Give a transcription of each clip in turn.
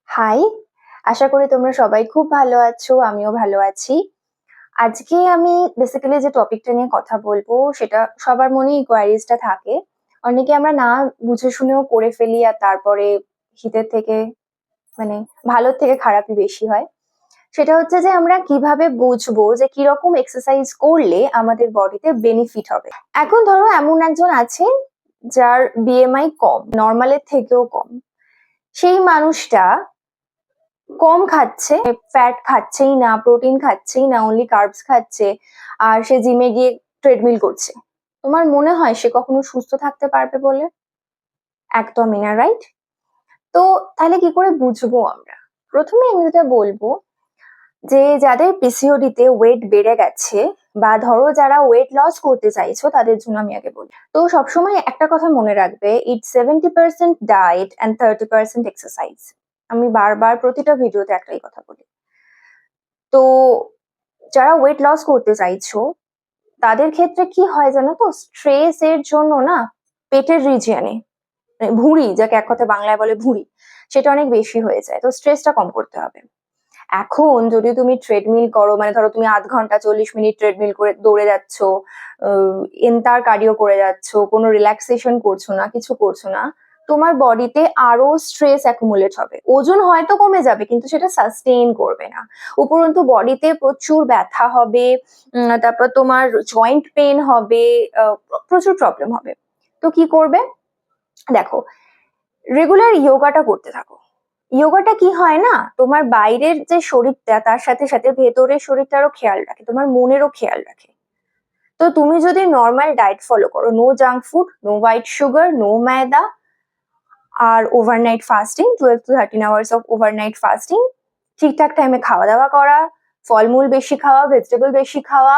High, আশা করি তোমরা সবাই খুব ভালো আছো, আমিও ভালো আছি। আজকে আমি বেসিক্যালি যে টপিকটা নিয়ে কথা বলবো সেটা সবার মনে ইনকোয়ারিজটা থাকে। অনেকে আমরা না বুঝে শুনেও করে ফেলি আর তারপরে হিতের থেকে মানে ভালোর থেকে খারাপই বেশি হয়। সেটা হচ্ছে যে আমরা কিভাবে বুঝবো যে কিরকম এক্সারসাইজ করলে আমাদের বডিতে বেনিফিট হবে। এখন ধরো এমন একজন আছেন যার বিএমআই কম, নর্মালের থেকেও কম। সেই মানুষটা কম খাচ্ছে, ফ্যাট খাচ্ছেই না, প্রোটিন খাচ্ছেই না, অনলি কার্বস খাচ্ছে, আর সে জিমে গিয়ে ট্রেডমিল করছে। তোমার মনে হয় সে কখনো সুস্থ থাকতে পারবে বলে? একদমই না, রাইট? তো তাহলে কি করে বুঝবো আমরা? প্রথমে আমি যেটা বলবো যে যাদের পিসিওডি তে ওয়েট বেড়ে গেছে বা ধরো যারা ওয়েট লস করতে চাইছো তাদের জন্য আমি আগে বলি। তো সবসময় একটা কথা মনে রাখবে, ইটস 70% ডায়েট অ্যান্ড 30% এক্সারসাইজ। আমি বারবার প্রতিটা ভিডিওতে একটাই কথা বলি। তো যারা ওয়েট লস করতে চাইছো তাদের ক্ষেত্রে কি হয় জানো তো, স্ট্রেস এর জন্য না পেটের রিজিয়নে ভুঁড়ি, যাকে এক কথা বাংলায় বলে ভুঁড়ি, সেটা অনেক বেশি হয়ে যায়। তো স্ট্রেসটা কম করতে হবে। এখন যদি তুমি ট্রেডমিল করো, মানে ধরো তুমি 0.5 ঘন্টা 40 মিনিট ট্রেডমিল করে দৌড়ে যাচ্ছ, এন্টার কার্ডিও করে যাচ্ছ, কোনো রিল্যাক্সেশন করছো না, কিছু করছো না, তোমার বডিতে আরো স্ট্রেস অ্যাকুমুলেট হবে। ওজন হয়তো কমে যাবে কিন্তু সেটা সাস্টেইন করবে না। উপরন্তু বডিতে প্রচুর ব্যথা হবে, তারপর তোমার জয়েন্ট পেন হবে, প্রচুর প্রবলেম হবে। তো কি করবে? দেখো, রেগুলার যোগাটা করতে থাকো। যোগাটা কি হয় না, তোমার বাইরের যে শরীরটা তার সাথে সাথে ভেতরের শরীরটারও খেয়াল রাখে, তোমার মনেরও খেয়াল রাখে। তো তুমি যদি নর্মাল ডায়েট ফলো করো, no junk food, no white sugar, no ময়দা, আর overnight fasting, 12 to 13 hours of overnight fasting, ঠিকঠাক টাইমে খাওয়া দাওয়া করা, ফলমূল বেশি খাওয়া, ভেজিটেবল বেশি খাওয়া,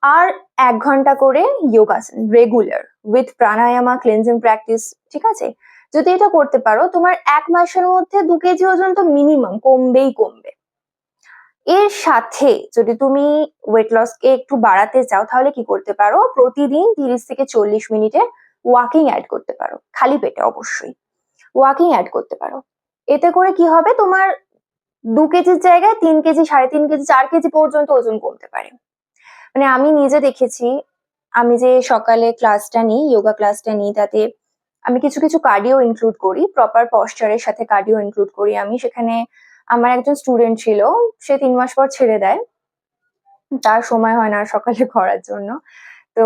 আর 1 ঘন্টা করে যোগাসন রেগুলার উইথ প্রাণায়ামা, ক্লিনজিং প্র্যাকটিস, ঠিক আছে? যদি এটা করতে পারো, তোমার 1 মাসের মধ্যে 2 কেজি ওজন তো মিনিমাম কমবেই কমবে। এর সাথে যদি তুমি ওয়েট লস কে একটু বাড়াতে চাও তাহলে কি করতে পারো, প্রতিদিন 30 থেকে 40 মিনিটের ওয়াকিং অ্যাড করতে পারো, খালি পেটে অবশ্যই ওয়াকিং অ্যাড করতে পারো। এতে করে কি হবে, তোমার 2 কেজির জায়গায় 3 কেজি, 3.5 কেজি, 4 কেজি পর্যন্ত ওজন কমতে পারে। মানে আমি নিজে দেখেছি, আমি যে সকালে ক্লাসটা নিই, যোগা ক্লাসটা নিই, তাতে আমি কিছু কিছু কার্ডিও ইনক্লুড করি, প্রপার পশ্চারের সাথে কার্ডিও ইনক্লুড করি আমি সেখানে। আমার একজন স্টুডেন্ট ছিল, সে 3 মাস পর ছেড়ে দেয়, তার সময় হয় না আর সকালে করার জন্য। তো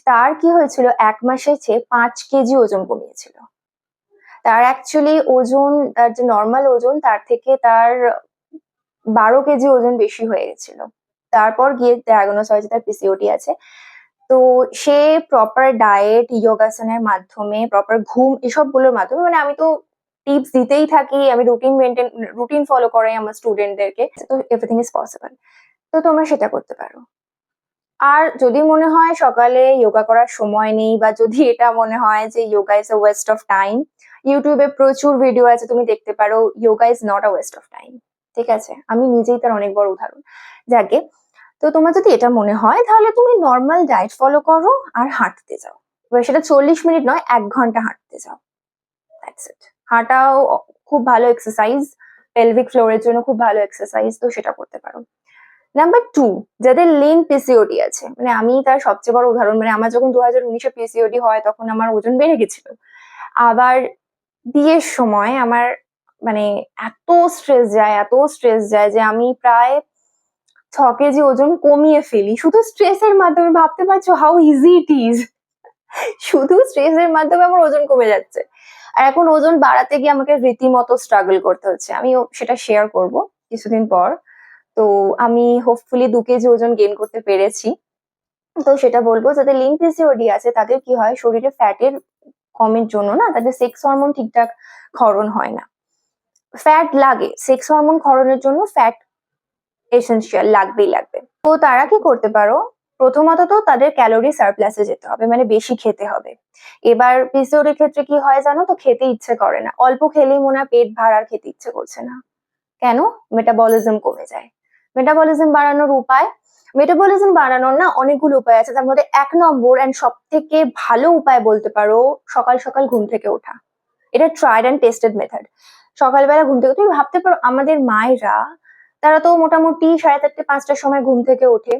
তার কি হয়েছিল, 1 মাসে সে 5 কেজি ওজন কমিয়েছিল। তার অ্যাকচুয়ালি ওজন, তার যে নর্মাল ওজন তার থেকে তার 12 কেজি ওজন বেশি হয়ে গেছিল। তারপর গিয়ে ডায়াগনোস হয়েছে তার পিসিওডি আছে। তো সে প্রপার ডায়েট, যোগাসনের মাধ্যমে, প্রপার ঘুম, এসবগুলোর মাধ্যমে, মানে আমি তো টিপস দিতেই থাকি, আমি রুটিন ফলো করাই আমার স্টুডেন্টদেরকে, তো এভরিথিং ইজ পসিবল। তো তোমরা সেটা করতে পারো। আর যদি মনে হয় সকালে যোগা করার সময় নেই, বা যদি এটা মনে হয় যে yoga is a West of time, ইউটিউবে প্রচুর ভিডিও আছে, তুমি দেখতে পারো। Yoga is not a West of time, ঠিক আছে? আমি নিজেই তার অনেক বড় উদাহরণ। যাকে, তো তোমার যদি এটা মনে হয় তাহলে তুমি নর্মাল ডায়েট ফলো করো আর হাঁটতে যাও। এবার সেটা 40 মিনিট নয়, 1 ঘন্টা হাঁটতে যাও, দ্যাটস ইট। হাঁটাও খুব ভালো এক্সারসাইজ, পেলভিক ফ্লোরের জন্য খুব ভালো এক্সারসাইজ, তো সেটা করতে পারো। নাম্বার 2, যাদের লিন পিসিওডি আছে, মানে আমি তার সবচেয়ে বড় উদাহরণ। মানে আমার যখন 2019-এ পিসিওডি হয় তখন আমার ওজন বেড়ে গেছিল। আবার বিয়ের সময় আমার মানে এত স্ট্রেস যায় যে আমি প্রায় 6 কেজি ওজন কমিয়ে ফেলি শুধু স্ট্রেসের মাধ্যমে। ভাবতে পারছো হাউ ইজি ইট ইজ? শুধু স্ট্রেসের মাধ্যমে আমার ওজন কমে যাচ্ছে। আর এখন ওজন বাড়াতে গিয়ে আমাকে রীতিমতো স্ট্রাগল করতে হচ্ছে। আমি সেটা শেয়ার করব কিছুদিন পর। তো আমি হোপফুলি 2 কেজি ওজন গেইন করতে পেরেছি। তো সেটা বলবো, যাদের লিন পিসিওডি আছে তাদের কি হয়, শরীরে ফ্যাটের কমের জন্য না তাদের সেক্স হরমোন ঠিকঠাক ক্ষরণ হয় না। ফ্যাট লাগে, সেক্স হরমোন ক্ষরণের জন্য ফ্যাট এসেনশিয়াল, লাগবেই লাগবে। তো তারা কি করতে পারো, প্রথমত তো তাদের ক্যালোরি সারপ্লাসে যেতে হবে, মানে বেশি খেতে হবে। এবার পিসিওডির ক্ষেত্রে কি হয় জানো তো, খেতে ইচ্ছে করে না, অল্প খেলেই মনে হয় পেট ভার, আর খেতে ইচ্ছে করছে না। কেন? মেটাবলিজম কমে যায়। মেটাবলিজম বাড়ানোর উপায়, মেটাবলিজম বাড়ানোর না অনেকগুলো উপায় আছে, তার মধ্যে 1 নম্বর এন্ড সব থেকে ভালো উপায় বলতে পারো সকাল সকাল ঘুম থেকে ওঠা। এটা ট্রাইড অ্যান্ড টেস্টেড মেথড। সকালবেলা ঘুম থেকে তুমি ভাবতে পারো আমাদের মায়েরা, তারা তো মোটামুটি 4:30-5টার সময় ঘুম থেকে ওঠে।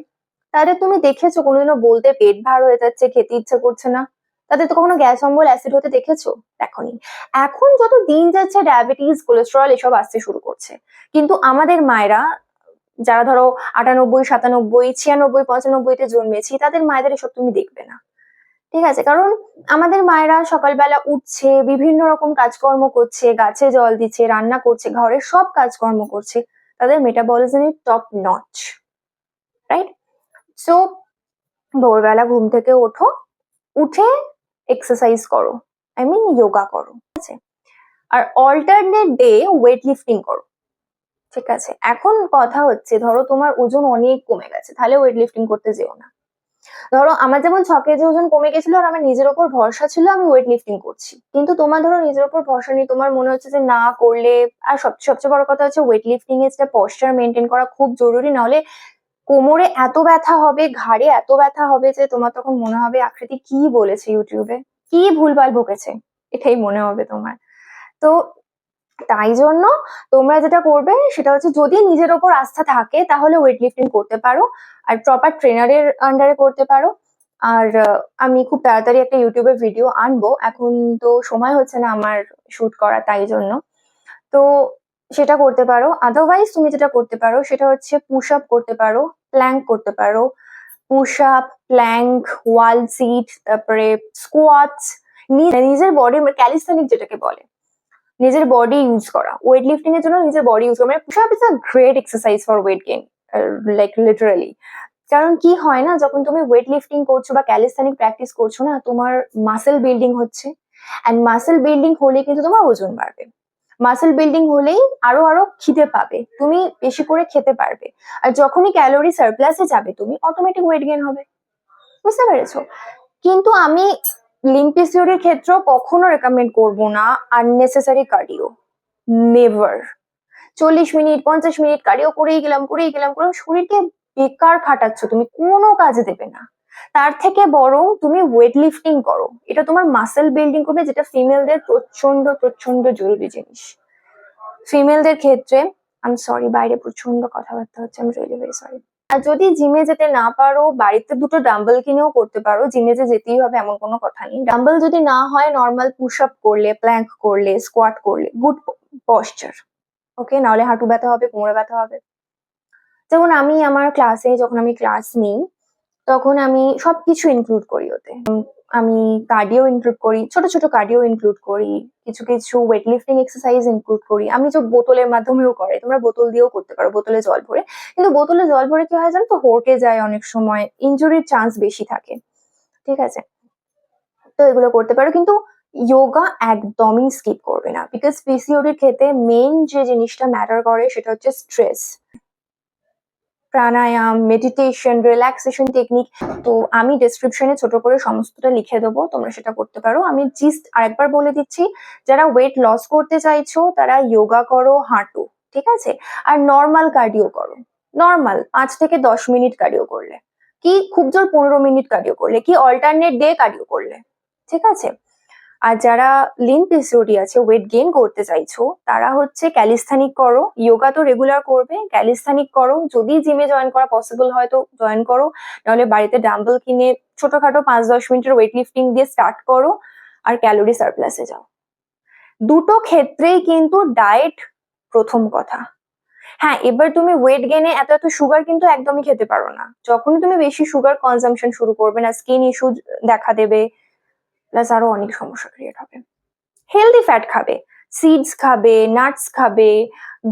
তাদের তুমি দেখেছো কোনোদিনও বলতে পেট ভার হয়ে যাচ্ছে, খেতে ইচ্ছে করছে না? তাদের তো কখনো গ্যাস অম্বল, অ্যাসিড হতে দেখেছো? দেখোনি। এখন যত দিন যাচ্ছে ডায়াবেটিস, কোলেস্টেরল এসব আসতে শুরু করছে। কিন্তু আমাদের মায়েরা, যারা ধরো 98, 97, 96, 95-তে জন্মেছি, তাদের মায়েদের এসব তুমি দেখবে না। ঠিক আছে? কারণ আমাদের মায়েরা সকালবেলা উঠছে, বিভিন্ন রকম কাজকর্ম করছে, গাছে জল দিচ্ছে, রান্না করছে, ঘরের সব কাজকর্ম করছে। তাদের metabolism top notch, right? So ভোরবেলা ঘুম থেকে ওঠো, উঠে এক্সারসাইজ করো, আই মিন যোগা করো, ঠিক আছে? আর অল্টারনেট ডে ওয়েট লিফটিং করো, ঠিক আছে? এখন কথা হচ্ছে, ধরো তোমার ওজন অনেক কমে গেছে, তাহলে ওয়েট লিফটিং করতে যেও না। ধরো আমার যেমন 6 কেজি ওজন কমে গেছিল আর আমার নিজের ওপর ভরসা ছিল, আমি ওয়েট লিফটিং করছি। কিন্তু তোমার ধরো নিজের ওপর ভরসা নেই, তোমার মনে হচ্ছে যে না করলে, আর সবচেয়ে বড় কথা হচ্ছে ওয়েট লিফটিং এর যেটা পশ্চার মেনটেন করা খুব জরুরি, নাহলে কোমরে এত ব্যথা হবে, ঘাড়ে এত ব্যথা হবে যে তোমার তখন মনে হবে আকৃতি কি বলেছে ইউটিউবে, কি ভুলভাল বকেছে, এটাই মনে হবে তোমার। তো তাই জন্য তোমরা যেটা করবে সেটা হচ্ছে, যদি নিজের ওপর আস্থা থাকে তাহলে ওয়েট লিফটিং করতে পারো, আর প্রপার ট্রেনারের আন্ডারে করতে পারো। আর আমি খুব তাড়াতাড়ি একটা ইউটিউবে ভিডিও আনবো, এখন তো সময় হচ্ছে না আমার শুট করা, তাই জন্য। তো সেটা করতে পারো। আদারওয়াইজ তুমি যেটা করতে পারো সেটা হচ্ছে পুশ আপ করতে পারো, প্ল্যাঙ্ক করতে পারো। পুশ আপ, প্ল্যাঙ্ক, ওয়াল সিট, তারপরে স্কোয়াটস, নিজের বডি ক্যালিস্থেনিক যেটাকে বলে, নিজের বডি ইউজ করা। ওয়েট লিফটিং এর জন্য নিজের বডি ইউজ করা, মানে push up is a great exercise for weight gain, like literally. কারণ কি হয় না, যখন তুমি ওয়েট লিফটিং করছো বা ক্যালিস্থেনিক প্র্যাকটিস করছো না, তোমার মাসেল বিল্ডিং হচ্ছে, অ্যান্ড মাসেল বিল্ডিং হলে কিন্তু তোমার ওজন বাড়বে। মাসেল বিল্ডিং হলেই আরো আরো খিদে পাবে, তুমি বেশি করে খেতে পারবে, আর যখনই ক্যালোরি সারপ্লাসে যাবে তুমি অটোমেটিক ওয়েট গেইন হবে। বুঝতে পেরেছো? কিন্তু আমি লিম্প পিসিওডির ক্ষেত্রেও কখনো রেকমেন্ড করবো না unnecessary cardio, never. 40 minute 50 minute cardio করেই গেলাম করে শরীরকে বেকার খাটাচ্ছ, তুমি কোনো কাজে দেবে না। তার থেকে বরং তুমি ওয়েট লিফটিং করো, এটা তোমার মাসেল বিল্ডিং করবে, যেটা ফিমেলদের প্রচন্ড প্রচন্ড জরুরি জিনিস। ফিমেলদের ক্ষেত্রে, আমি সরি বাইরে প্রচন্ড কথাবার্তা হচ্ছে, আমি রিয়েলি ভেরি সরি। আর যদি জিমে যেতে না পারো, বাড়িতে দুটো ডাম্বেল কিনেও করতে পারো, জিমে যে যেতেই হবে এমন কোনো কথা নেই। ডাম্বেল যদি না হয়, নর্মাল পুশ আপ করলে, প্ল্যাঙ্ক করলে, স্কোয়াট করলে, গুড পশ্চার, ওকে? নাহলে হাঁটু ব্যথা হবে, কোমরে ব্যথা হবে। যেমন আমি আমার ক্লাসে, যখন আমি ক্লাস নিই তখন আমি সবকিছু ইনক্লুড করি ওতে। আমি কার্ডিও ইনক্লুড করি, ছোট ছোট কার্ডিও ইনক্লুড করি, কিছু কিছু ওয়েট লিফটিং এক্সারসাইজ ইনক্লুড করি। আমি যে বোতলের মাধ্যমেও করে, তোমরা বোতল দিয়েও করতে পারো, বোতলে জল ভরে। কিন্তু বোতলে জল ভরে কি হয় জানো তো, হড়কে যায় অনেক সময়, ইনজুরির চান্স বেশি থাকে, ঠিক আছে? তো এগুলো করতে পারো, কিন্তু যোগা একদমই স্কিপ করবে না, বিকজ পিসিওডির ক্ষেত্রে মেইন যে জিনিসটা ম্যাটার করে সেটা হচ্ছে স্ট্রেস। প্রাণায়াম, মেডিটেশন, রিল্যাক্সেশন টেকনিক, তো আমি ডেসক্রিপশনে ছোট করে সমস্তটা লিখে দেবো, তোমরা সেটা করতে পারো। আমি জিস্ট আরেকবার বলে দিচ্ছি, যারা ওয়েট লস করতে চাইছো তারা যোগা করো, হাঁটো, ঠিক আছে? আর নর্মাল কার্ডিও করো, নর্মাল 5 থেকে 10 মিনিট কার্ডিও করলে কি, খুব জোর 15 মিনিট কার্ডিও করলে কি, অল্টারনেট ডে কার্ডিও করলে, ঠিক আছে? আর যারা লিন পিসিওডি আছে, ওয়েট গেইন করতে চাইছো, তারা হচ্ছে ক্যালিস্থেনিক করো, যোগা তো রেগুলার করবে, ক্যালিস্থেনিক করো, যদি জিমে জয়েন করা পসিবল হয় তো জয়েন করো, নাহলে বাড়িতে ডাম্বেল কিনে ছোটখাটো 5-10 মিনিটের ওয়েট লিফটিং দিয়ে স্টার্ট করো, আর ক্যালোরি সারপ্লাসে যাও। দুটো ক্ষেত্রেই কিন্তু ডায়েট প্রথম কথা। হ্যাঁ, এবার তুমি ওয়েট গেইনে এত এত সুগার কিন্তু একদমই খেতে পারো না। যখনই তুমি বেশি সুগার কনজাম্পশন শুরু করবে না, স্কিন ইস্যু দেখা দেবে, প্লাস আরো অনেক সমস্যা ক্রিয়েট হবে। হেলদি ফ্যাট খাবে, সিডস খাবে, নাটস খাবে,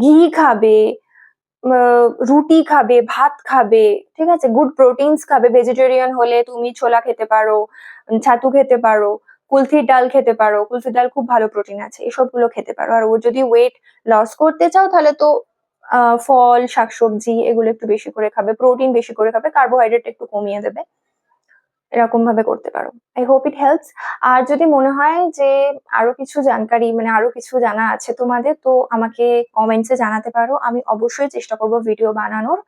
ঘি খাবে, রুটি খাবে, ভাত খাবে, ঠিক আছে? গুড প্রোটিনস খাবে। ভেজিটেরিয়ান হলে তুমি ছোলা খেতে পারো, ছাতু খেতে পারো, কুলথির ডাল খেতে পারো, কুলথির ডাল খুব ভালো প্রোটিন আছে, এসবগুলো খেতে পারো। আর ও যদি ওয়েট লস করতে চাও তাহলে তো ফল, শাকসবজি এগুলো একটু বেশি করে খাবে, প্রোটিন বেশি করে খাবে, কার্বোহাইড্রেট একটু কমিয়ে দেবে, এরকম ভাবে করতে পারো। I hope it helps. আর যদি মনে হয় যে আরো কিছু জানকারি, মানে আরো কিছু জানা আছে তোমাদের, তো আমাকে কমেন্টসে জানাতে পারো, আমি অবশ্যই চেষ্টা করব ভিডিও বানানোর।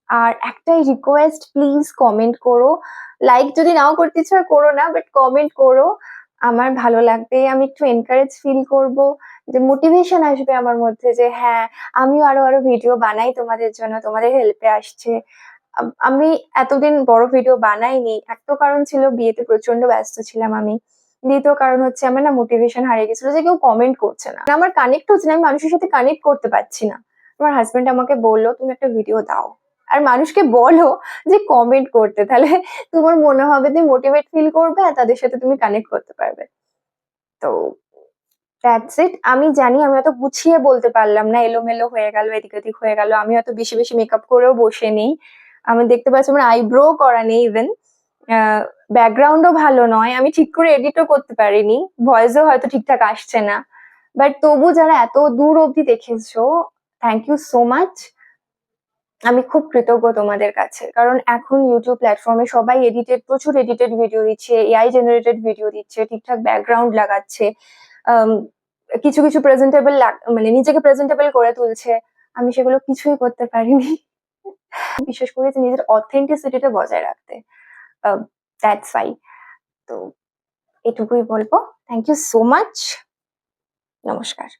আর একটাই রিকোয়েস্ট, প্লিজ কমেন্ট করো। লাইক যদি নাও করতে ইচ্ছা করো না, বাট কমেন্ট করো। আমার ভালো লাগবে, আমি একটু এনকারেজ ফিল করব, যে মোটিভেশন আসবে আমার মধ্যে যে হ্যাঁ, আমিও আরো ভিডিও বানাই তোমাদের জন্য, তোমাদের হেল্পে আসছে। আমি এতদিন বড় ভিডিও বানাইনি। এক তো কারণ ছিল বিয়েতে প্রচন্ড ব্যস্ত ছিলাম আমি। দ্বিতীয় কারণ হচ্ছে আমার না মোটিভেশন হারিয়ে গেছিল যে কেউ কমেন্ট করছে না। আমার কানেক্ট হচ্ছে না, আমি মানুষের সাথে কানেক্ট করতে পারছি না। আমার হাসব্যান্ড আমাকে বলল, "তুমি একটা ভিডিও দাও। আর মানুষকে বলো যে কমেন্ট করতে। তাহলে তোমার মনে হবে তুমি মোটিভেট ফিল করবে আর তাদের সাথে তুমি কানেক্ট করতে পারবে।" তো দ্যাটস ইট। আমি জানি আমি অত গুছিয়ে বলতে পারলাম না। এলোমেলো হয়ে গেল, এদিক ওদিক হয়ে গেল। আমি হয়তো বেশি মেকআপ করেও বসে নেই। আমি দেখতে পাচ্ছি আমার আইব্রো করা নেই ইভেন। ব্যাকগ্রাউন্ডও ভালো নয়। আমি ঠিক করে এডিটও করতে পারিনি। ভয়েসও হয়তো ঠিকঠাক আসছে না। বাট তবু যারা এত দূর অব্দি দেখেছো, থ্যাংক ইউ সো মাচ। আমি খুব কৃতজ্ঞ তোমাদের কাছে। কারণ এখন ইউটিউব প্ল্যাটফর্মে সবাই প্রচুর এডিটেড ভিডিও দিচ্ছে, এআই জেনারেটেড ভিডিও দিচ্ছে, ঠিকঠাক ব্যাকগ্রাউন্ড লাগাচ্ছে। আম কিছু প্রেজেন্টেবল মানে নিজেকে প্রেজেন্টেবল করে তুলছে। আমি সেগুলো কিছুই করতে পারিনি। বিশেষ করে যে নিজের অথেন্টিসিটিটা বজায় রাখতে। That's why. তো এটুকুই বলবো। Thank you so much. নমস্কার।